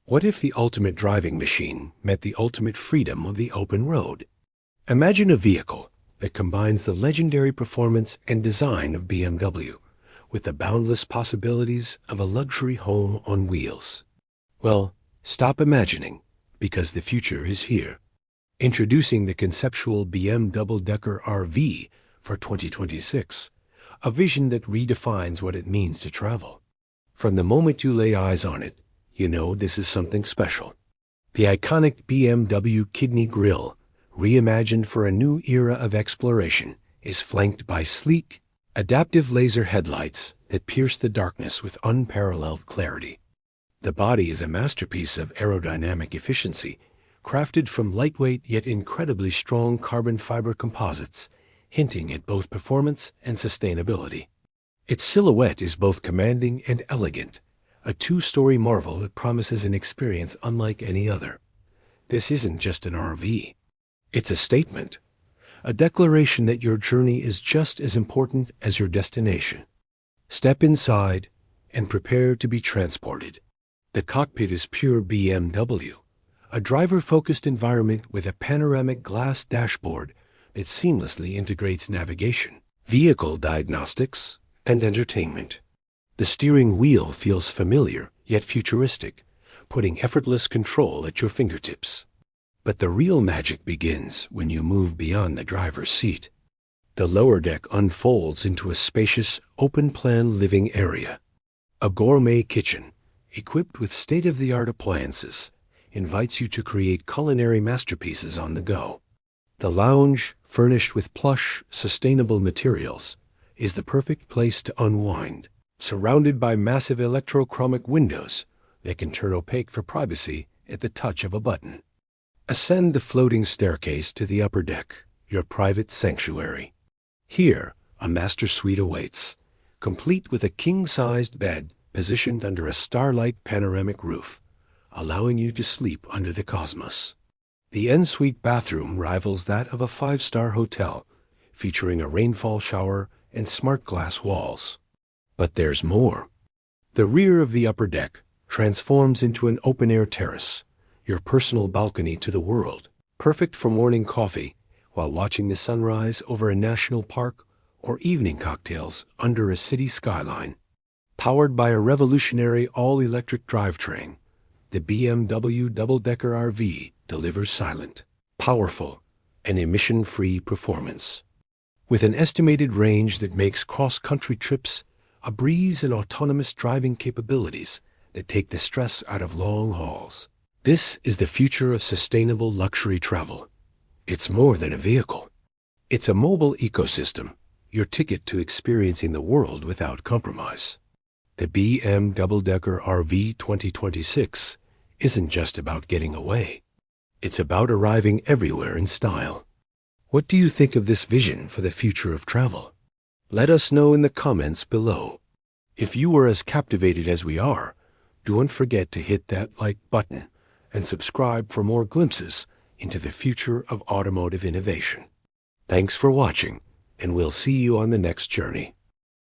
What if the ultimate driving machine met the ultimate freedom of the open road? Imagine a vehicle that combines the legendary performance and design of BMW with the boundless possibilities of a luxury home on wheels. Well, stop imagining, because the future is here. Introducing the conceptual BMW Double Decker RV for 2026, a vision that redefines what it means to travel. From the moment you lay eyes on it, you know this is something special. The iconic BMW kidney grille, reimagined for a new era of exploration, is flanked by sleek, adaptive laser headlights that pierce the darkness with unparalleled clarity. The body is a masterpiece of aerodynamic efficiency, crafted from lightweight yet incredibly strong carbon fiber composites, hinting at both performance and sustainability. Its silhouette is both commanding and elegant, a two-story marvel that promises an experience unlike any other. This isn't just an RV. It's a statement, a declaration that your journey is just as important as your destination. Step inside and prepare to be transported. The cockpit is pure BMW, a driver-focused environment with a panoramic glass dashboard that seamlessly integrates navigation, vehicle diagnostics, and entertainment. The steering wheel feels familiar yet futuristic, putting effortless control at your fingertips. But the real magic begins when you move beyond the driver's seat. The lower deck unfolds into a spacious, open-plan living area. A gourmet kitchen, equipped with state-of-the-art appliances, invites you to create culinary masterpieces on the go. The lounge, furnished with plush, sustainable materials, is the perfect place to unwind, surrounded by massive electrochromic windows that can turn opaque for privacy at the touch of a button. Ascend the floating staircase to the upper deck, your private sanctuary. Here, a master suite awaits, complete with a king-sized bed positioned under a starlight panoramic roof, allowing you to sleep under the cosmos. The en-suite bathroom rivals that of a five-star hotel, featuring a rainfall shower and smart glass walls. But there's more. The rear of the upper deck transforms into an open-air terrace, your personal balcony to the world, perfect for morning coffee while watching the sunrise over a national park or evening cocktails under a city skyline. Powered by a revolutionary all-electric drivetrain, the BMW Double Decker RV delivers silent, powerful, and emission-free performance. With an estimated range that makes cross-country trips a breeze and autonomous driving capabilities that take the stress out of long hauls. This is the future of sustainable luxury travel. It's more than a vehicle. It's a mobile ecosystem, your ticket to experiencing the world without compromise. The BMW Double Decker RV 2026 isn't just about getting away. It's about arriving everywhere in style. What do you think of this vision for the future of travel? Let us know in the comments below. If you were as captivated as we are, don't forget to hit that like button and subscribe for more glimpses into the future of automotive innovation. Thanks for watching, and we'll see you on the next journey.